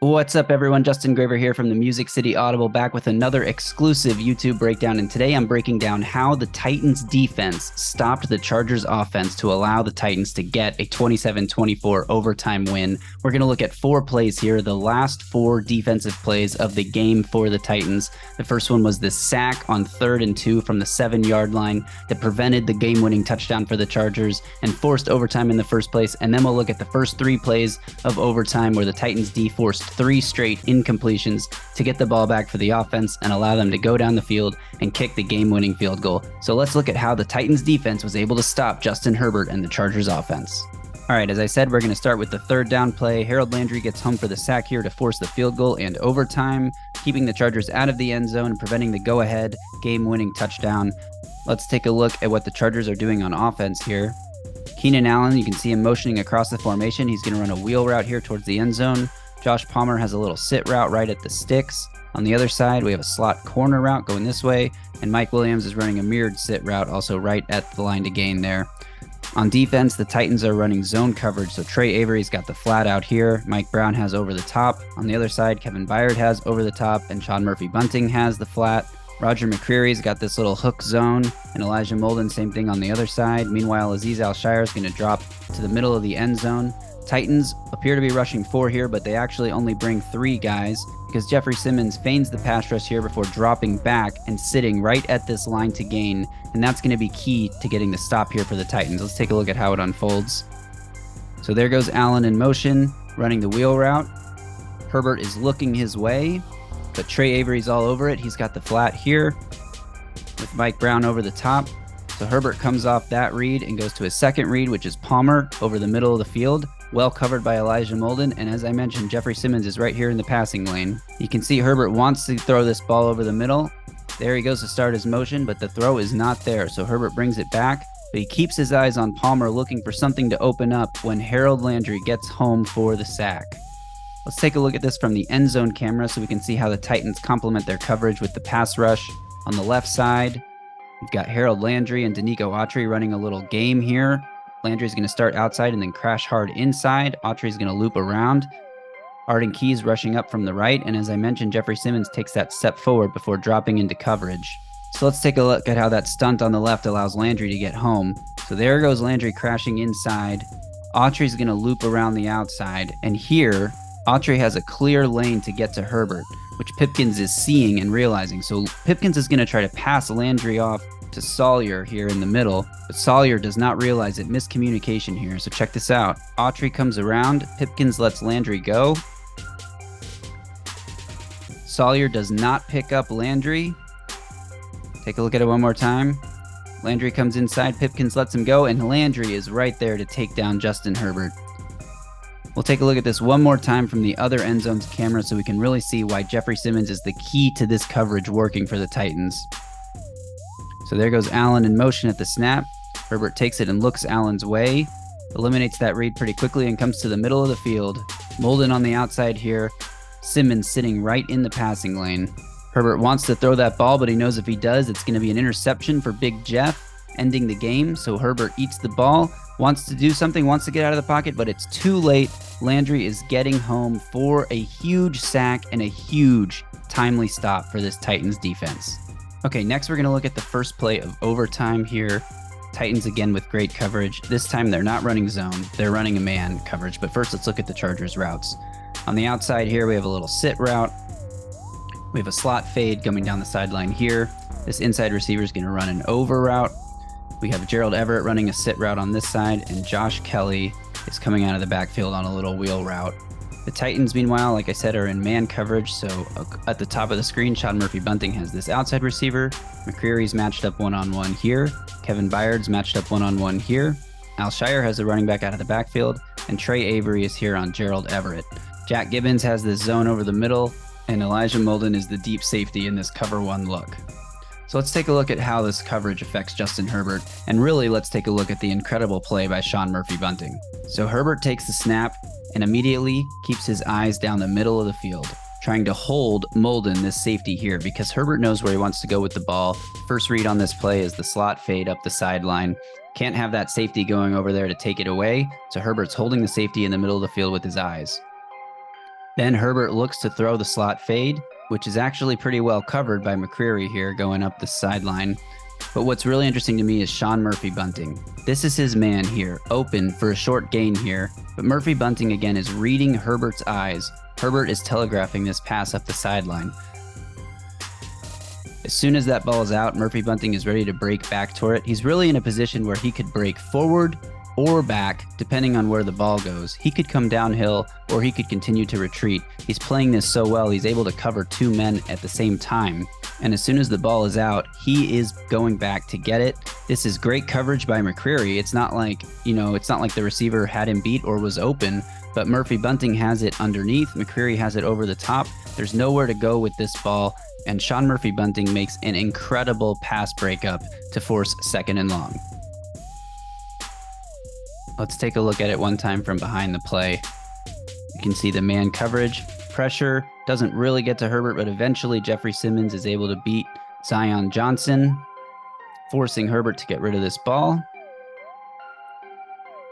What's up, everyone? Justin Graver here from the Music City Audible, back with another exclusive YouTube breakdown. And today I'm breaking down how the Titans defense stopped the Chargers offense to allow the Titans to get a 27-24 overtime win. We're going to look at 4 plays here, the last 4 defensive plays of the game for the Titans. The first one was the sack on 3rd and 2 from the 7-yard line that prevented the game-winning touchdown for the Chargers and forced overtime in the first place. And then we'll look at the first 3 plays of overtime where the Titans D forced 3 straight incompletions to get the ball back for the offense and allow them to go down the field and kick the game-winning field goal. So let's look at how the Titans defense was able to stop Justin Herbert and the Chargers offense. All right, as I said, we're going to start with the 3rd down play. Harold Landry gets home for the sack here to force the field goal and overtime, keeping the Chargers out of the end zone and preventing the go-ahead game-winning touchdown. Let's take a look at what the Chargers are doing on offense here. Keenan Allen, you can see him motioning across the formation. He's going to run a wheel route here towards the end zone. Josh Palmer has a little sit route right at the sticks. On the other side, we have a slot corner route going this way, and Mike Williams is running a mirrored sit route also right at the line to gain there. On defense, the Titans are running zone coverage, so Trey Avery's got the flat out here. Mike Brown has over the top. On the other side, Kevin Byard has over the top, and Sean Murphy-Bunting has the flat. Roger McCreary's got this little hook zone, and Elijah Molden, same thing on the other side. Meanwhile, Azeez Al-Shaair is going to drop to the middle of the end zone. Titans appear to be rushing 4 here, but they actually only bring 3 guys because Jeffrey Simmons feigns the pass rush here before dropping back and sitting right at this line to gain, and that's going to be key to getting the stop here for the Titans. Let's take a look at how it unfolds. So there goes Allen in motion, running the wheel route. Herbert is looking his way, but Trey Avery's all over it. He's got the flat here with Mike Brown over the top. So Herbert comes off that read and goes to his second read, which is Palmer over the middle of the field. Well covered by Elijah Molden, and as I mentioned, Jeffrey Simmons is right here in the passing lane. You can see Herbert wants to throw this ball over the middle. There he goes to start his motion, but the throw is not there, so Herbert brings it back, but he keeps his eyes on Palmer looking for something to open up when Harold Landry gets home for the sack. Let's take a look at this from the end zone camera so we can see how the Titans complement their coverage with the pass rush. On the left side, we've got Harold Landry and Denico Autry running a little game here. Landry's going to start outside and then crash hard inside. Autry's going to loop around. Arden Key's rushing up from the right, and as I mentioned, Jeffrey Simmons takes that step forward before dropping into coverage. So let's take a look at how that stunt on the left allows Landry to get home. So there goes Landry crashing inside. Autry's going to loop around the outside, and here, Autry has a clear lane to get to Herbert, which Pipkins is seeing and realizing. So Pipkins is going to try to pass Landry off to Salyer here in the middle, but Salyer does not realize it. Miscommunication here, so check this out. Autry comes around, Pipkins lets Landry go. Salyer does not pick up Landry. Take a look at it one more time. Landry comes inside, Pipkins lets him go, and Landry is right there to take down Justin Herbert. We'll take a look at this one more time from the other end zone's camera so we can really see why Jeffrey Simmons is the key to this coverage working for the Titans. So there goes Allen in motion at the snap. Herbert takes it and looks Allen's way, eliminates that read pretty quickly and comes to the middle of the field. Molden on the outside here, Simmons sitting right in the passing lane. Herbert wants to throw that ball, but he knows if he does, it's going to be an interception for Big Jeff, ending the game. So Herbert eats the ball, wants to do something, wants to get out of the pocket, but it's too late. Landry is getting home for a huge sack and a huge timely stop for this Titans defense. Okay, next we're going to look at the first play of overtime here. Titans again with great coverage. This time they're not running zone, they're running a man coverage. But first let's look at the Chargers routes. On the outside here, we have a little sit route. We have a slot fade coming down the sideline here. This inside receiver is going to run an over route. We have Gerald Everett running a sit route on this side, and Josh Kelly is coming out of the backfield on a little wheel route. The Titans, meanwhile, like I said, are in man coverage, so at the top of the screen, Sean Murphy-Bunting has this outside receiver. McCreary's matched up one-on-one here. Kevin Byard's matched up one-on-one here. Al-Shaair has the running back out of the backfield, and Trey Avery is here on Gerald Everett. Jack Gibbons has this zone over the middle, and Elijah Molden is the deep safety in this cover one look. So let's take a look at how this coverage affects Justin Herbert, and really let's take a look at the incredible play by Sean Murphy-Bunting. So Herbert takes the snap and immediately keeps his eyes down the middle of the field, trying to hold Molden, this safety here, because Herbert knows where he wants to go with the ball. First read on this play is the slot fade up the sideline. Can't have that safety going over there to take it away, so Herbert's holding the safety in the middle of the field with his eyes. Then Herbert looks to throw the slot fade, which is actually pretty well covered by McCreary here going up the sideline. But what's really interesting to me is Sean Murphy Bunting. This is his man here, open for a short gain here, but Murphy Bunting again is reading Herbert's eyes. Herbert is telegraphing this pass up the sideline. As soon as that ball is out, Murphy Bunting is ready to break back toward it. He's really in a position where he could break forward or back, depending on where the ball goes. He could come downhill or he could continue to retreat. He's playing this so well, he's able to cover two men at the same time. And as soon as the ball is out, he is going back to get it. This is great coverage by McCreary. It's not like, it's not like the receiver had him beat or was open, but Murphy Bunting has it underneath. McCreary has it over the top. There's nowhere to go with this ball. And Sean Murphy Bunting makes an incredible pass breakup to force 2nd and long. Let's take a look at it one time from behind the play. You can see the man coverage. Pressure doesn't really get to Herbert, but eventually Jeffrey Simmons is able to beat Zion Johnson, forcing Herbert to get rid of this ball.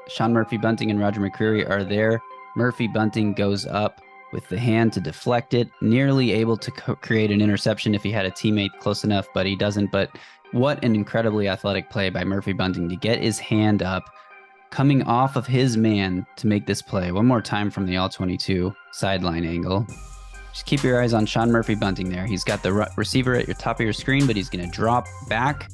Sean Murphy Bunting and Roger McCreary are there. Murphy Bunting goes up with the hand to deflect it, nearly able to create an interception if he had a teammate close enough, but he doesn't. But what an incredibly athletic play by Murphy Bunting to get his hand up, coming off of his man to make this play. One more time from the All-22 sideline angle. Just keep your eyes on Sean Murphy Bunting there. He's got the receiver at your top of your screen, but he's going to drop back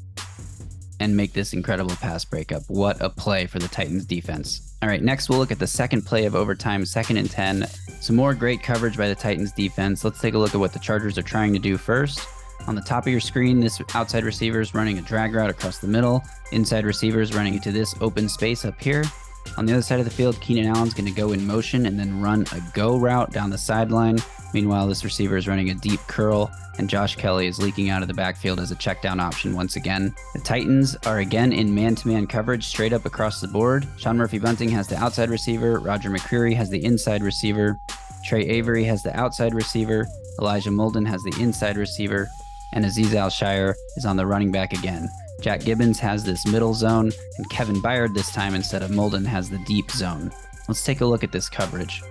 and make this incredible pass breakup. What a play for the Titans defense. All right, next we'll look at the second play of overtime, 2nd and 10. Some more great coverage by the Titans defense. Let's take a look at what the Chargers are trying to do first. On the top of your screen, this outside receiver is running a drag route across the middle. Inside receiver is running into this open space up here. On the other side of the field, Keenan Allen's going to go in motion and then run a go route down the sideline. Meanwhile, this receiver is running a deep curl, and Josh Kelly is leaking out of the backfield as a check down option once again. The Titans are again in man-to-man coverage straight up across the board. Sean Murphy Bunting has the outside receiver. Roger McCreary has the inside receiver. Trey Avery has the outside receiver. Elijah Molden has the inside receiver. And Azeez Al-Shaair is on the running back again. Jack Gibbens has this middle zone, and Kevin Byard this time instead of Molden has the deep zone. Let's take a look at this coverage.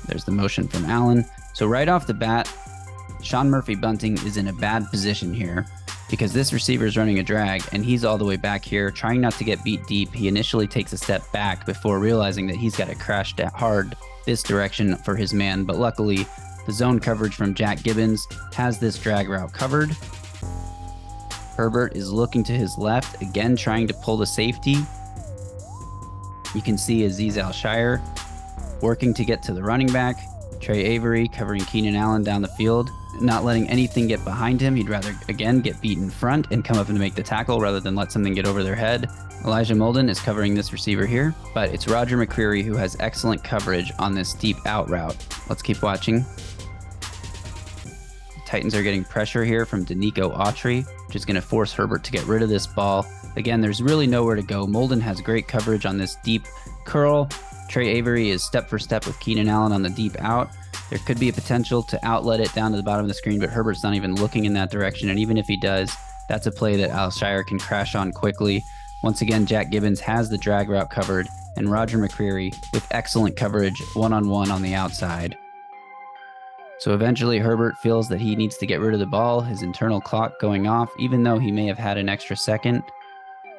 There's the motion from Allen. So right off the bat, Sean Murphy Bunting is in a bad position here because this receiver is running a drag and he's all the way back here trying not to get beat deep. He initially takes a step back before realizing that he's got to crash hard this direction for his man, but luckily the zone coverage from Jack Gibbens has this drag route covered. Herbert is looking to his left, again trying to pull the safety. You can see Azeez Al-Shaair working to get to the running back. Trey Avery covering Keenan Allen down the field, not letting anything get behind him. He'd rather, again, get beat in front and come up and make the tackle rather than let something get over their head. Elijah Molden is covering this receiver here, but it's Roger McCreary who has excellent coverage on this deep out route. Let's keep watching. Titans are getting pressure here from Denico Autry, which is going to force Herbert to get rid of this ball. Again, there's really nowhere to go. Molden has great coverage on this deep curl. Trey Avery is step for step with Keenan Allen on the deep out. There could be a potential to outlet it down to the bottom of the screen, but Herbert's not even looking in that direction. And even if he does, that's a play that Al-Shaair can crash on quickly. Once again, Jack Gibbens has the drag route covered, and Roger McCreary with excellent coverage one-on-one on the outside. So eventually Herbert feels that he needs to get rid of the ball, his internal clock going off, even though he may have had an extra second.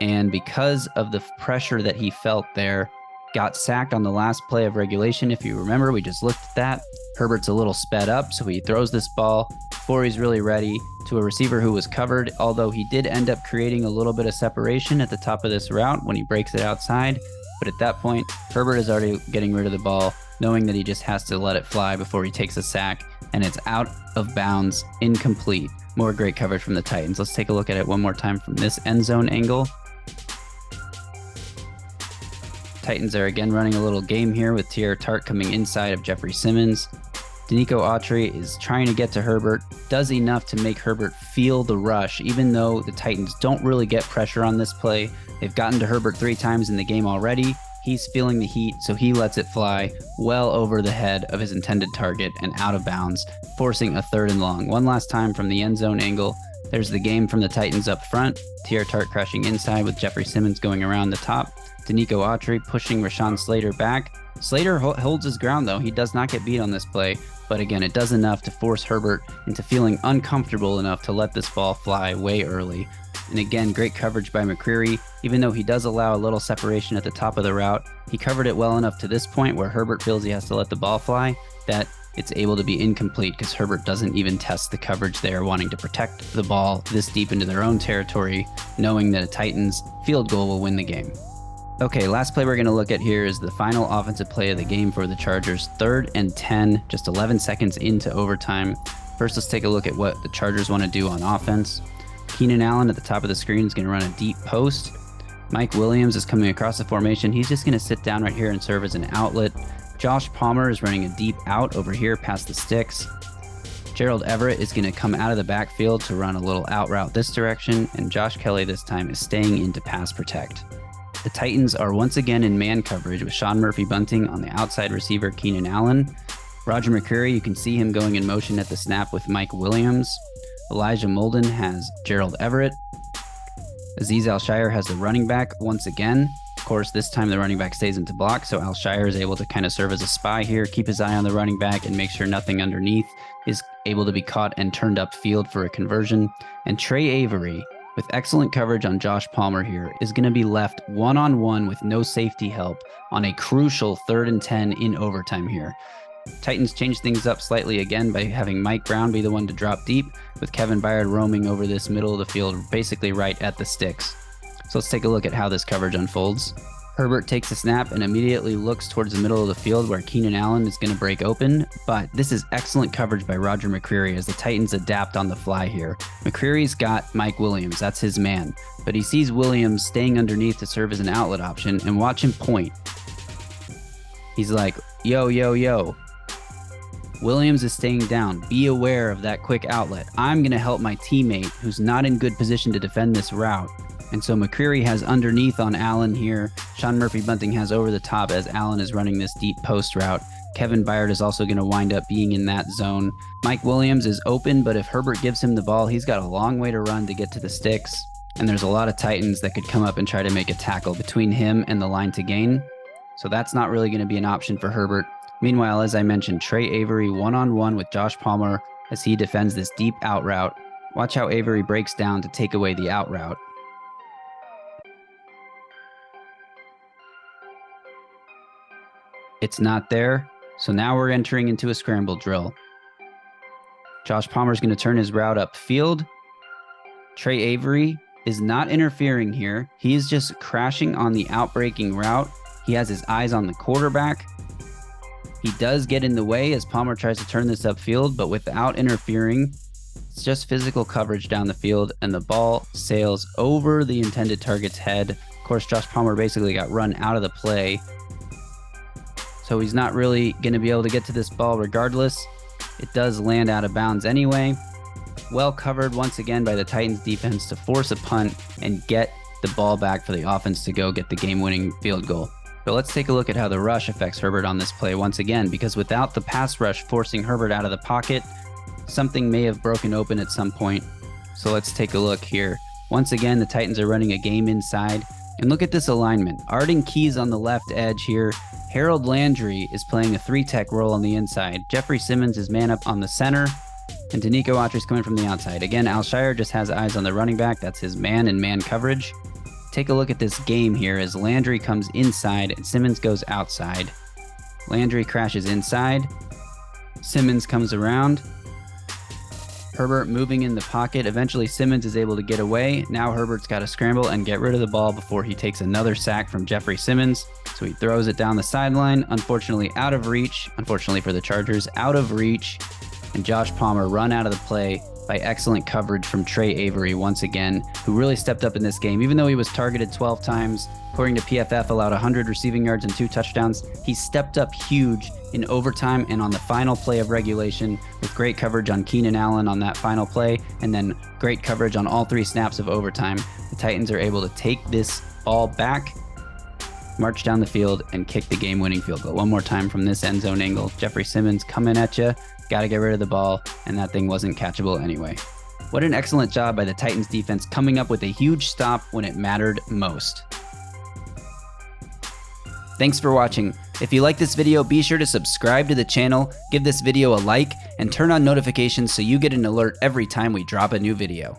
And because of the pressure that he felt there, got sacked on the last play of regulation. If you remember, we just looked at that. Herbert's a little sped up, so he throws this ball before he's really ready to a receiver who was covered, although he did end up creating a little bit of separation at the top of this route when he breaks it outside. But at that point, Herbert is already getting rid of the ball, knowing that he just has to let it fly before he takes a sack, and it's out of bounds, incomplete. More great coverage from the Titans. Let's take a look at it one more time from this end zone angle. Titans are again running a little game here with Teair Tart coming inside of Jeffrey Simmons. Denico Autry is trying to get to Herbert, does enough to make Herbert feel the rush, even though the Titans don't really get pressure on this play. They've gotten to Herbert 3 times in the game already. He's feeling the heat, so he lets it fly well over the head of his intended target and out of bounds, forcing a 3rd and long. One last time from the end zone angle. There's the game from the Titans up front. Teair Tart crashing inside with Jeffrey Simmons going around the top Danico Autry pushing Rashawn Slater back. Slater holds his ground though. He does not get beat on this play, but again, it does enough to force Herbert into feeling uncomfortable enough to let this ball fly way early. And again, great coverage by McCreary. Even though he does allow a little separation at the top of the route, he covered it well enough to this point where Herbert feels he has to let the ball fly, that it's able to be incomplete because Herbert doesn't even test the coverage there, wanting to protect the ball this deep into their own territory, knowing that a Titans field goal will win the game. Okay, last play we're going to look at here is the final offensive play of the game for the Chargers. 3rd and 10, just 11 seconds into overtime. First, let's take a look at what the Chargers want to do on offense. Keenan Allen at the top of the screen is going to run a deep post. Mike Williams is coming across the formation. He's just going to sit down right here and serve as an outlet. Josh Palmer is running a deep out over here past the sticks. Gerald Everett is going to come out of the backfield to run a little out route this direction, and Josh Kelly this time is staying in to pass protect. The Titans are once again in man coverage with Sean Murphy-Bunting on the outside receiver Keenan Allen. Roger McCreary, you can see him going in motion at the snap with Mike Williams. Elijah Molden has Gerald Everett. Azeez Al-Shaair has the running back once again. Of course, this time the running back stays into block, so Al-Shaair is able to kind of serve as a spy here, keep his eye on the running back, and make sure nothing underneath is able to be caught and turned upfield for a conversion. And Trey Avery, with excellent coverage on Josh Palmer here, is going to be left one-on-one with no safety help on a crucial 3rd and 10 in overtime here. Titans change things up slightly again by having Mike Brown be the one to drop deep, with Kevin Byard roaming over this middle of the field, basically right at the sticks. So let's take a look at how this coverage unfolds. Herbert takes a snap and immediately looks towards the middle of the field where Keenan Allen is going to break open, but this is excellent coverage by Roger McCreary as the Titans adapt on the fly here. McCreary's got Mike Williams, that's his man, but he sees Williams staying underneath to serve as an outlet option, and watch him point. He's like, yo, yo, yo. Williams is staying down. Be aware of that quick outlet. I'm going to help my teammate who's not in good position to defend this route. And so McCreary has underneath on Allen here. Sean Murphy-Bunting has over the top as Allen is running this deep post route. Kevin Byard is also going to wind up being in that zone. Mike Williams is open, but if Herbert gives him the ball, he's got a long way to run to get to the sticks. And there's a lot of Titans that could come up and try to make a tackle between him and the line to gain. So that's not really going to be an option for Herbert. Meanwhile, as I mentioned, Trey Avery one-on-one with Josh Palmer as he defends this deep out route. Watch how Avery breaks down to take away the out route. It's not there, so now we're entering into a scramble drill. Josh Palmer's going to turn his route upfield. Trey Avery is not interfering here. He is just crashing on the outbreaking route. He has his eyes on the quarterback. He does get in the way as Palmer tries to turn this upfield, but without interfering. It's just physical coverage down the field, and the ball sails over the intended target's head. Of course, Josh Palmer basically got run out of the play, so he's not really going to be able to get to this ball regardless. It does land out of bounds anyway. Well covered once again by the Titans defense to force a punt and get the ball back for the offense to go get the game-winning field goal. But let's take a look at how the rush affects Herbert on this play once again, because without the pass rush forcing Herbert out of the pocket, something may have broken open at some point. So let's take a look here. Once again, the Titans are running a game inside. And look at this alignment. Arden Key's on the left edge here. Harold Landry is playing a 3-tech role on the inside. Jeffrey Simmons is man up on the center. And Danico Autry is coming from the outside. Again, Al-Shaair just has eyes on the running back. That's his man and man coverage. Take a look at this game here as Landry comes inside and Simmons goes outside. Landry crashes inside. Simmons comes around. Herbert moving in the pocket. Eventually Simmons is able to get away. Now Herbert's got to scramble and get rid of the ball before he takes another sack from Jeffrey Simmons. So he throws it down the sideline. Unfortunately out of reach. Unfortunately for the Chargers, out of reach. And Josh Palmer run out of the play by excellent coverage from Trey Avery once again, who really stepped up in this game. Even though he was targeted 12 times, according to PFF, allowed 100 receiving yards and 2 touchdowns, he stepped up huge in overtime and on the final play of regulation with great coverage on Keenan Allen on that final play, and then great coverage on all 3 snaps of overtime. The Titans are able to take this ball back, march down the field, and kick the game-winning field goal. One more time from this end zone angle. Jeffrey Simmons coming at you. Got to get rid of the ball, and that thing wasn't catchable anyway. What an excellent job by the Titans defense coming up with a huge stop when it mattered most. Thanks for watching. If you like this video, be sure to subscribe to the channel, give this video a like, and turn on notifications so you get an alert every time we drop a new video.